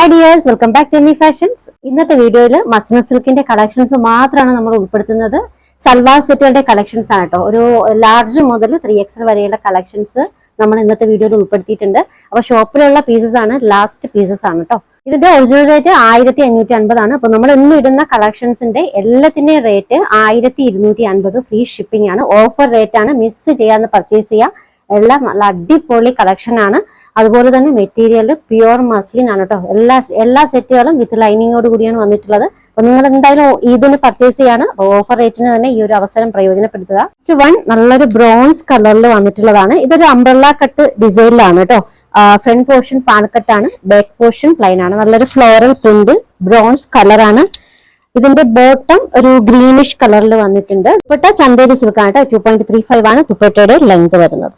Hi dears, welcome back to Emi Fashions. ഇന്നത്തെ വീഡിയോയിൽ muslin സിൽക്കിന്റെ collections മാത്രമാണ് നമ്മൾ ഉൾപ്പെടുത്തുന്നത്. സൽവാർ സെറ്റുകളുടെ കളക്ഷൻസ് ആണ് കേട്ടോ. ഒരു ലാർജ് മുതൽ 3XL വരെയുള്ള കളക്ഷൻസ് നമ്മൾ ഇന്നത്തെ വീഡിയോയിൽ ഉൾപ്പെടുത്തിയിട്ടുണ്ട്. അപ്പൊ ഷോപ്പിലുള്ള പീസസ് ആണ്, ലാസ്റ്റ് പീസസ് ആണ് കേട്ടോ. ഇതിന്റെ ഒറിജിനൽ റേറ്റ് 1550 ആണ്. അപ്പൊ നമ്മൾ ഇന്ന് ഇടുന്ന കളക്ഷൻസിന്റെ എല്ലാത്തിന്റെയും റേറ്റ് 1250, ഫ്രീ ഷിപ്പിംഗ് ആണ്. ഓഫർ റേറ്റ് ആണ്, മിസ് ചെയ്യാതെ പർച്ചേസ് ചെയ്യുക. എല്ലാം നല്ല അടിപൊളി കളക്ഷൻ ആണ്. അതുപോലെ തന്നെ മെറ്റീരിയൽ പ്യുവർ മസ്ലിൻ ആണ് കേട്ടോ. എല്ലാ സെറ്റുകളും വിത്ത് ലൈനിങ്ങോട് കൂടിയാണ് വന്നിട്ടുള്ളത്. അപ്പൊ നിങ്ങൾ എന്തായാലും ഇതിന് പർച്ചേസ് ചെയ്യാണ്. ഓഫർ റേറ്റിന് തന്നെ ഈ ഒരു അവസരം പ്രയോജനപ്പെടുത്തുക. നെക്സ്റ്റ് വൺ നല്ലൊരു ബ്രോൺസ് കളറിൽ വന്നിട്ടുള്ളതാണ്. ഇതൊരു അംബ്രല്ല കട്ട് ഡിസൈനിലാണ് കേട്ടോ. ഫ്രണ്ട് പോർഷൻ പാനക്കട്ടാണ്, ബാക്ക് പോർഷൻ പ്ലെയിൻ ആണ്. നല്ലൊരു ഫ്ലോറൽ പ്രിന്റ് ബ്രോൺസ് കളറാണ്. ഇതിന്റെ ബോട്ടം ഒരു ഗ്രീനിഷ് കളറിൽ വന്നിട്ടുണ്ട്. ദുപ്പട്ട ചന്തേരി സിൽക്ക് ആണ് കേട്ടോ. 2.35 ആണ് ദുപ്പട്ടയുടെ ലെങ്ത് വരുന്നത്.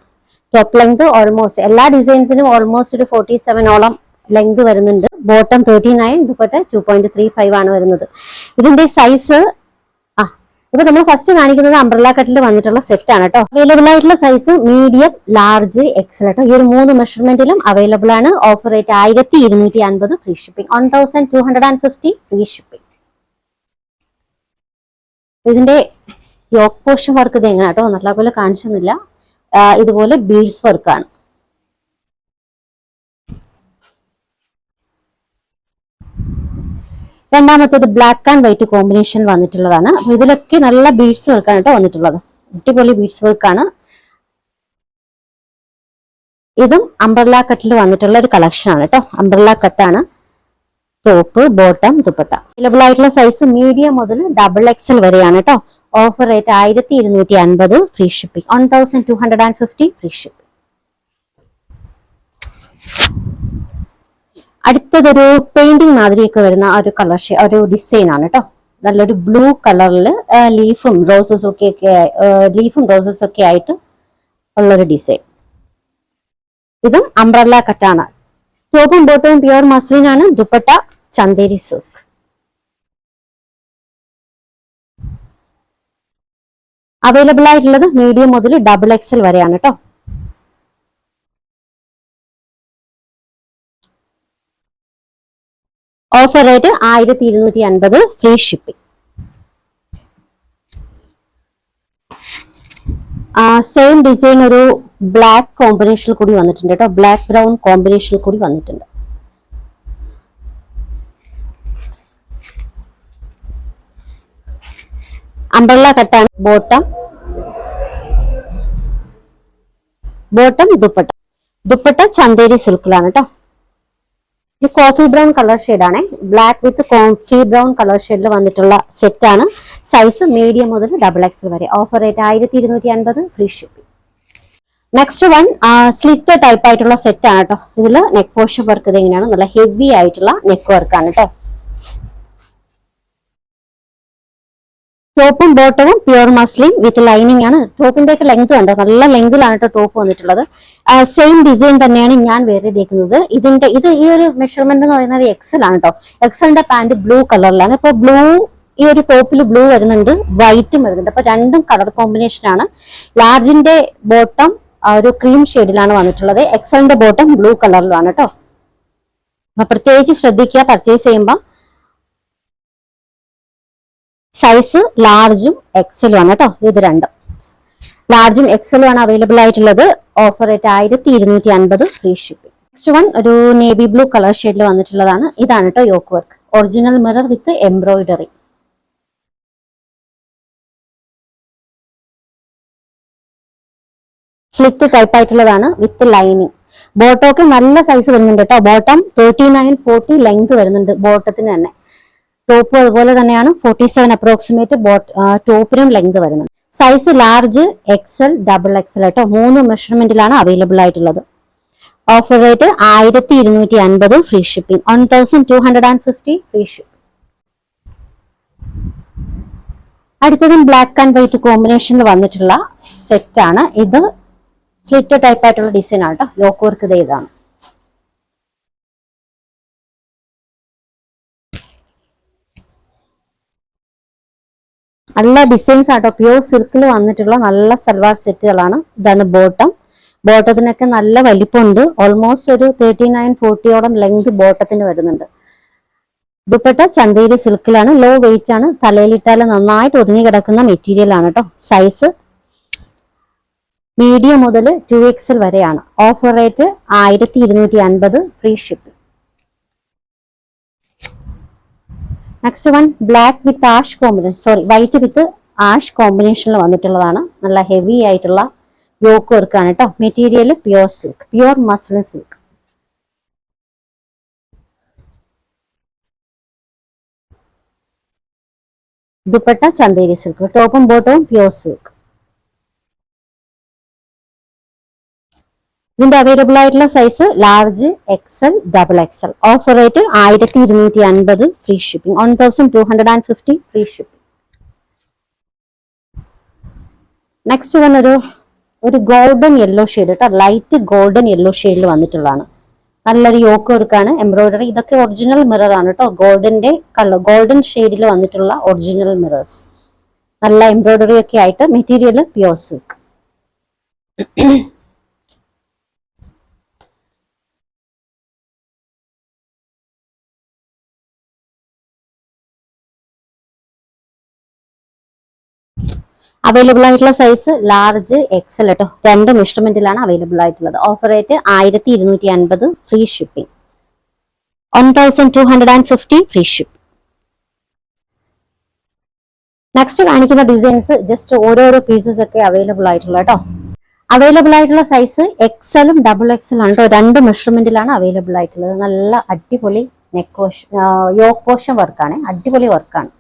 ടോപ്പ് ലെങ്ത് ഓൾമോസ്റ്റ് എല്ലാ ഡിസൈൻസിനും ഓൾമോസ്റ്റ് ഒരു 47ഓളം ലെങ്ത് വരുന്നുണ്ട്. ബോട്ടം 39, ദുപ്പട്ട 2.35 ആണ് വരുന്നത്. ഇതിന്റെ സൈസ് ഇപ്പൊ നമ്മൾ ഫസ്റ്റ് കാണിക്കുന്നത് അംബ്രല്ല കട്ടിൽ വന്നിട്ടുള്ള സെറ്റ് ആണ് കേട്ടോ. അവൈലബിൾ ആയിട്ടുള്ള സൈസ് മീഡിയം, ലാർജ്, എക്സൽ കേട്ടോ. ഈ ഒരു 3 മെഷർമെന്റിലും അവൈലബിൾ ആണ്. Offer rate 1250, free shipping. 1250 free shipping. ഇതിന്റെ യോക്ക് പോർഷൻ വർക്ക് ഇത് എങ്ങനെ കേട്ടോ, നല്ലപോലെ കാണിച്ചൊന്നുമില്ല. ഇതുപോലെ ബീഡ്സ് വർക്കാണ്. രണ്ടാമത്തേത് ബ്ലാക്ക് ആൻഡ് വൈറ്റ് കോമ്പിനേഷൻ വന്നിട്ടുള്ളതാണ്. അപ്പൊ ഇതിലൊക്കെ നല്ല ബീഡ്സ് വർക്കാണ് കേട്ടോ വന്നിട്ടുള്ളത്. അടിപൊളി ബീഡ്സ് വർക്കാണ്. ഇതും അംബ്രല്ല കട്ടിൽ വന്നിട്ടുള്ള ഒരു കളക്ഷൻ ആണ് കേട്ടോ. അംബ്രല്ല കട്ടാണ്. Top, bottom, dupatta. അവൈലബിൾ ആയിട്ടുള്ള സൈസ് മീഡിയം മുതൽ XXL വരെയാണ് കേട്ടോ. Offer rate 1250, free shipping. 1250, free shipping. അടുത്തതൊരു പെയിന്റിംഗ് മാതിരിയൊക്കെ വരുന്ന ഒരു കളർ ഒരു ഡിസൈൻ ആണ് കേട്ടോ. നല്ലൊരു ബ്ലൂ കളറിൽ ലീഫും റോസസും ഒക്കെ ആയിട്ട് ഉള്ളൊരു ഡിസൈൻ. ഇതും അംബ്രല്ല കട്ടാണ്. ടോപ്പും ബോട്ടവും പ്യുവർ മസ്ലിൻ ആണ്. ദുപ്പട്ട ചന്തേരി സിൽക്ക്. അവൈലബിൾ ആയിട്ടുള്ളത് മീഡിയം മുതൽ XXL വരെയാണ് കേട്ടോ. Offer rate 1250, free shipping. Same design ഒരു ബ്ലാക്ക് കോമ്പിനേഷനിൽ കൂടി വന്നിട്ടുണ്ട് കേട്ടോ. ബ്ലാക്ക് ബ്രൗൺ കോമ്പിനേഷനിൽ കൂടി വന്നിട്ടുണ്ട്. അംബ്രല്ല കട്ടാണ്. ബോട്ടം ദുപ്പട്ട ചന്തേരി സിൽക്കിലാണ് കേട്ടോ. ഇത് കോഫി ബ്രൗൺ കളർ ഷെയ്ഡാണ്. Black with coffee brown colour ഷെയ്ഡിൽ വന്നിട്ടുള്ള സെറ്റ് ആണ്. സൈസ് മീഡിയം മുതൽ XXL വരെ. Offer rate 1250, free shipping. Next one slit type ആയിട്ടുള്ള സെറ്റ് ആണ് കേട്ടോ. ഇതിൽ നെക്ക് പോർഷൻ വർക്ക് ഇത് എങ്ങനെയാണ്, നല്ല ഹെവി ആയിട്ടുള്ള നെക്ക് വർക്കാണ് കേട്ടോ. ടോപ്പും ബോട്ടവും പ്യുവർ മസ്ലിൻ വിത്ത് ലൈനിങ് ആണ്. ടോപ്പിന്റെ ഒക്കെ ലെങ്ത് കണ്ടോ, നല്ല ലെങ്തിലാണ് കേട്ടോ ടോപ്പ് വന്നിട്ടുള്ളത്. സെയിം ഡിസൈൻ തന്നെയാണ് ഞാൻ വേറെ തേക്കുന്നത്. ഈ ഒരു മെഷർമെന്റ് എന്ന് പറയുന്നത് XL ആണ് കേട്ടോ. XLന്റെ പാന്റ് ബ്ലൂ കളറിലാണ്. ഇപ്പൊ ബ്ലൂ, ഈ ഒരു ടോപ്പിൽ ബ്ലൂ വരുന്നുണ്ട്, വൈറ്റും വരുന്നുണ്ട്. അപ്പൊ രണ്ടും കളർ കോമ്പിനേഷൻ ആണ്. ലാർജിന്റെ ബോട്ടം ഒരു ക്രീം ഷെയ്ഡിലാണ് വന്നിട്ടുള്ളത്. XLന്റെ ബോട്ടം ബ്ലൂ കളറിലാണ് കേട്ടോ. അപ്പൊ പ്രത്യേകിച്ച് ശ്രദ്ധിക്കുക പർച്ചേസ് ചെയ്യുമ്പോൾ. സൈസ് ലാർജും XLും ആണ് കേട്ടോ. ഇത് രണ്ടും ലാർജും XLും ആണ് അവൈലബിൾ ആയിട്ടുള്ളത്. Offer rate 1250, free shipping. Next one ഒരു നേവി ബ്ലൂ കളർ ഷെയ്ഡിൽ വന്നിട്ടുള്ളതാണ്. ഇതാണ് കേട്ടോ yoke work. Original mirror with embroidery. Slit type ആയിട്ടുള്ളതാണ് വിത്ത് ലൈനിങ്. ബോട്ടമൊക്കെ നല്ല സൈസ് വരുന്നുണ്ട് കേട്ടോ. ബോട്ടം 39-40 ലെങ്ത് വരുന്നുണ്ട് ബോട്ടത്തിന് തന്നെ. ടോപ്പ് അതുപോലെ തന്നെയാണ് 47 അപ്രോക്സിമേറ്റ് ടോപ്പിനും ലെങ്ത് വരുന്നത്. സൈസ് ലാർജ്, XL, XXL കേട്ടോ. 3 മെഷർമെന്റിലാണ് അവൈലബിൾ ആയിട്ടുള്ളത്. Offer rate 1250, free shipping. 1250, free shipping. അടുത്തതും ബ്ലാക്ക് ആൻഡ് വൈറ്റ് കോമ്പിനേഷനിൽ വന്നിട്ടുള്ള സെറ്റ് ആണ്. ഇത് സ്ലിറ്റ് ടൈപ്പ് ആയിട്ടുള്ള ഡിസൈൻ ആണ് കേട്ടോ. യോക്ക് വർക്ക് ഇതാണ്. നല്ല ഡിസൈൻസ് ആട്ടോ. പ്യൂർ സിൽക്കിൽ വന്നിട്ടുള്ള നല്ല സൽവാർ സെറ്റുകളാണ്. ഇതാണ് ബോട്ടം. ബോട്ടത്തിനൊക്കെ നല്ല വലിപ്പമുണ്ട്. ഓൾമോസ്റ്റ് ഒരു 39-40ഓളം ലെങ്ത് ബോട്ടത്തിന് വരുന്നുണ്ട്. ദുപ്പട്ട ചന്തേരി സിൽക്കിലാണ്, ലോ വെയിറ്റ് ആണ്, തലയിലിട്ടാൽ നന്നായിട്ട് ഒതുങ്ങി കിടക്കുന്ന മെറ്റീരിയൽ ആണ് കേട്ടോ. സൈസ് മീഡിയം മുതൽ 2XL വരെയാണ്. Offer rate 1250, free shipping. Next one black with ash combination, white with ash കോമ്പിനേഷനിൽ വന്നിട്ടുള്ളതാണ്. നല്ല ഹെവി ആയിട്ടുള്ള യോക്ക് വർക്കാണ് കേട്ടോ. Material pure silk, pure muslin silk. Dupatta Chanderi silk, ടോപ്പും ബോട്ടവും പ്യുവർ സിൽക്ക്. ഇതിന്റെ അവൈലബിൾ ആയിട്ടുള്ള size large, XL, XXL. Offer rate 1250, free shipping. 1250, free shipping. Next one ഒരു ഗോൾഡൻ യെല്ലോ ഷെയ്ഡ് കേട്ടോ, ലൈറ്റ് ഗോൾഡൻ യെല്ലോ ഷെയ്ഡിൽ വന്നിട്ടുള്ളതാണ്. നല്ലൊരു യോക്ക് വർക്കാണ്, എംബ്രോയിഡറി. ഇതൊക്കെ ഒറിജിനൽ മിറർ ആണ് കേട്ടോ. ഗോൾഡൻ ഷെയ്ഡിൽ വന്നിട്ടുള്ള ഒറിജിനൽ മിറേഴ്സ്. നല്ല എംബ്രോയിഡറി ഒക്കെ ആയിട്ട്. Material pure silk. അവൈലബിൾ ആയിട്ടുള്ള സൈസ് ലാർജ്, XL കേട്ടോ. 2 മെഷർമെന്റിലാണ് അവൈലബിൾ ആയിട്ടുള്ളത്. Offer rate 1250, free shipping. 1250, free ship. Next കാണിക്കുന്ന ഡിസൈൻസ് ജസ്റ്റ് ഓരോരോ പീസസ് ഒക്കെ അവൈലബിൾ ആയിട്ടുള്ള കേട്ടോ. അവൈലബിൾ ആയിട്ടുള്ള സൈസ് XL-ഉം XXL ആണ് കേട്ടോ. 2 മെഷർമെന്റിലാണ് അവൈലബിൾ ആയിട്ടുള്ളത്. നല്ല അടിപൊളി യോക്ക് പോർഷൻ വർക്കാണ്, അടിപൊളി വർക്കാണ്.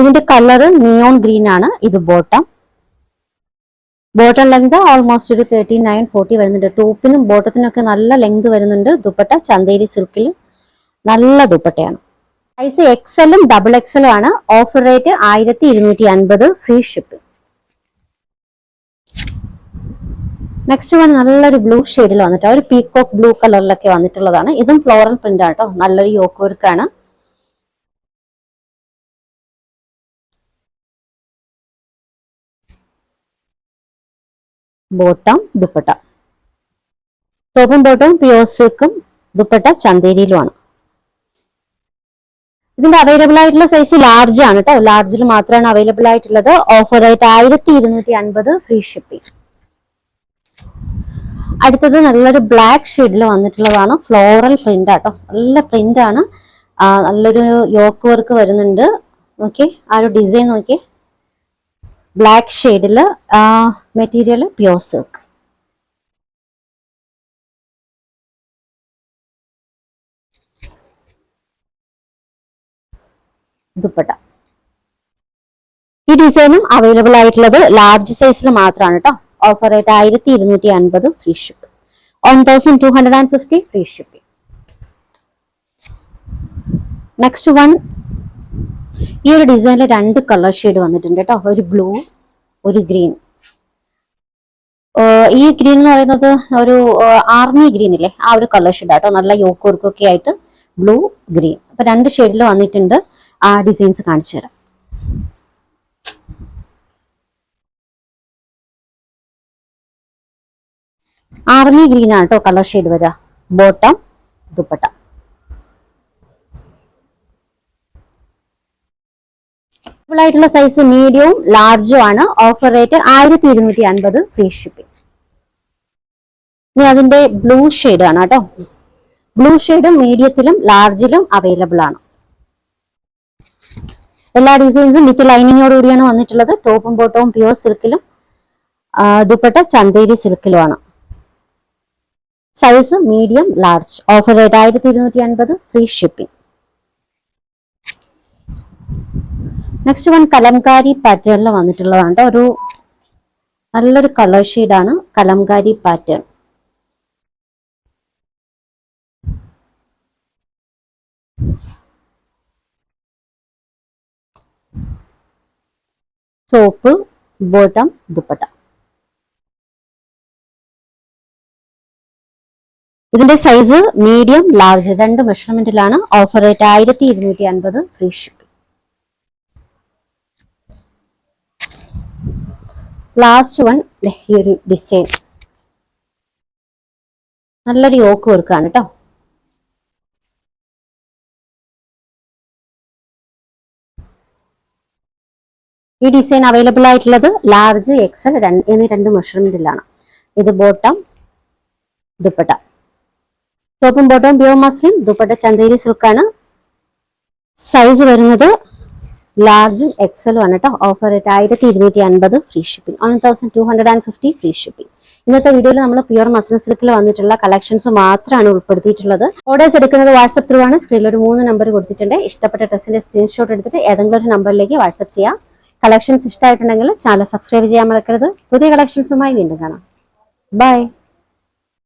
ഇതിന്റെ കളർ നിയോൺ ഗ്രീൻ ആണ്. ഇത് ബോട്ടം ലെങ്ത് ഓൾമോസ്റ്റ് ഒരു 39-40 വരുന്നുണ്ട്. ടോപ്പിനും ബോട്ടത്തിനും ഒക്കെ നല്ല ലെങ്ത് വരുന്നുണ്ട്. ദുപ്പട്ട ചന്തേരി സിൽക്കിൽ നല്ല ദുപ്പട്ടയാണ്. സൈസ് XL-ഉം XXL-ഉം ആണ്. Offer rate 1250, free ship. Next one നല്ലൊരു ബ്ലൂ ഷെയ്ഡിൽ വന്നിട്ട് ഒരു പീകോക്ക് ബ്ലൂ കളറിലൊക്കെ വന്നിട്ടുള്ളതാണ്. ഇതും ഫ്ലോറൽ പ്രിന്റ് ആണ് കേട്ടോ. നല്ലൊരു യോക്ക് വർക്കാണ്. ബോട്ടം, ദുപ്പട്ട. ടോപ്പും ബോട്ടവും പ്യുവർ സിൽക്കും, ദുപ്പട്ട ചന്തേരിയിലുമാണ്. ഇതിന്റെ അവൈലബിൾ ആയിട്ടുള്ള സൈസ് ലാർജ് ആണ് കേട്ടോ. ലാർജിൽ മാത്രമാണ് അവൈലബിൾ ആയിട്ടുള്ളത്. Offer rate 1250, free shipping. അടുത്തത് നല്ലൊരു ബ്ലാക്ക് ഷെയ്ഡിൽ വന്നിട്ടുള്ളതാണ്. ഫ്ലോറൽ പ്രിന്റ് ആട്ടോ. നല്ല പ്രിന്റ് ആണ്. നല്ലൊരു യോക്ക് വർക്ക് വരുന്നുണ്ട്. ഓക്കെ, ആ ഒരു ഡിസൈൻ നോക്കിയേ. ബ്ലാക്ക് ഷെയ്ഡില്, മെറ്റീരിയൽ പ്യുവർ സിൽക്ക്. ദുപ്പട്ട. ഈ ഡിസൈനും അവൈലബിൾ ആയിട്ടുള്ളത് ലാർജ് സൈസിൽ മാത്രമാണ് കേട്ടോ. Offer rate 1250, free ship. 1250, free shipping. Next one ഈ ഒരു ഡിസൈനിൽ 2 കളർ ഷെയ്ഡ് വന്നിട്ടുണ്ട് കേട്ടോ. ഒരു ബ്ലൂ, ഒരു ഗ്രീൻ. ഈ ഗ്രീൻ എന്ന് പറയുന്നത് ഒരു ആർമി ഗ്രീൻ ഇല്ലേ, ആ ഒരു കളർ ഷെയ്ഡ് ആട്ടോ. നല്ല യോക്ക് വർക്കൊക്കെ ആയിട്ട് ബ്ലൂ, ഗ്രീൻ. അപ്പൊ 2 ഷെയ്ഡിൽ വന്നിട്ടുണ്ട്. ആ ഡിസൈൻസ് കാണിച്ചു തരാം. ആർമി ഗ്രീൻ ആണ് കേട്ടോ കളർ ഷെയ്ഡ് വരിക. ബോട്ടം, ദുപ്പട്ട. ആയിട്ടുള്ള സൈസ് മീഡിയവും ലാർജും ആണ്. Offer rate 1250, free shipping. ഇനി അതിന്റെ ബ്ലൂ ഷെയ്ഡ് ആണ് കേട്ടോ. ബ്ലൂ ഷെയ്ഡ് മീഡിയത്തിലും ലാർജിലും അവൈലബിൾ ആണ്. എല്ലാ ഡിസൈൻസും വിത്ത് ലൈനിങ്ങോട് കൂടിയാണ് വന്നിട്ടുള്ളത്. ടോപ്പും ബോട്ടവും പ്യുവർ സിൽക്കിലും, ദുപ്പട്ട ചന്തേരി സിൽക്കിലുമാണ്. Size medium, large. Offer rate 1250, free shipping. Next one Kalamkari പാറ്റേണിൽ വന്നിട്ടുള്ളതാണ്. ഒരു നല്ലൊരു കളർ ഷെയ്ഡാണ് Kalamkari pattern. Top, bottom, dupatta. ഇതിന്റെ സൈസ് മീഡിയം, ലാർജ് 2 മെഷർമെന്റിലാണ്. Offer rate 1250, free shipping. Last one ഈ ഒരു ഡിസൈൻ നല്ലൊരു യോക്ക് വർക്കാണ് കേട്ടോ. ഈ ഡിസൈൻ അവൈലബിൾ ആയിട്ടുള്ളത് ലാർജ് എക്സൽ എന്നീ 2 മെഷർമെന്റിലാണ്. ഇത് ബോട്ടം, ദുപ്പട്ട. ടോപ്പും ബോട്ടവും പ്യൂർ മസ്ലിൻ, ദുപ്പട്ട ചന്തേരി സിൽക്കാണ്. സൈസ് വരുന്നത് ലാർജും എക്സലും ആണ് കേട്ടോ. Offer rate 1250, free shipping. 1250 free shipping. ഇന്നത്തെ വീഡിയോയിൽ നമ്മൾ പ്യൂർ മസ്ലിൻ സിൽക്കിൽ വന്നിട്ടുള്ള കളക്ഷൻസ് മാത്രമാണ് ഉൾപ്പെടുത്തിയിട്ടുള്ളത്. ഓർഡേഴ്സ് എടുക്കുന്നത് വാട്സ്ആപ്പ് ത്രൂ ആണ്. സ്ക്രീനിൽ ഒരു 3 നമ്പർ കൊടുത്തിട്ടുണ്ട്. ഇഷ്ടപ്പെട്ട ഡ്രസ്സിന്റെ സ്ക്രീൻഷോട്ട് എടുത്തിട്ട് ഏതെങ്കിലും ഒരു നമ്പറിലേക്ക് വാട്സ്ആപ്പ് ചെയ്യാം. കളക്ഷൻസ് ഇഷ്ടമായിട്ടുണ്ടെങ്കിൽ ചാനൽ സബ്സ്ക്രൈബ് ചെയ്യാൻ മറക്കരുത്. പുതിയ കളക്ഷൻസുമായി വീണ്ടും കാണാം. ബൈ.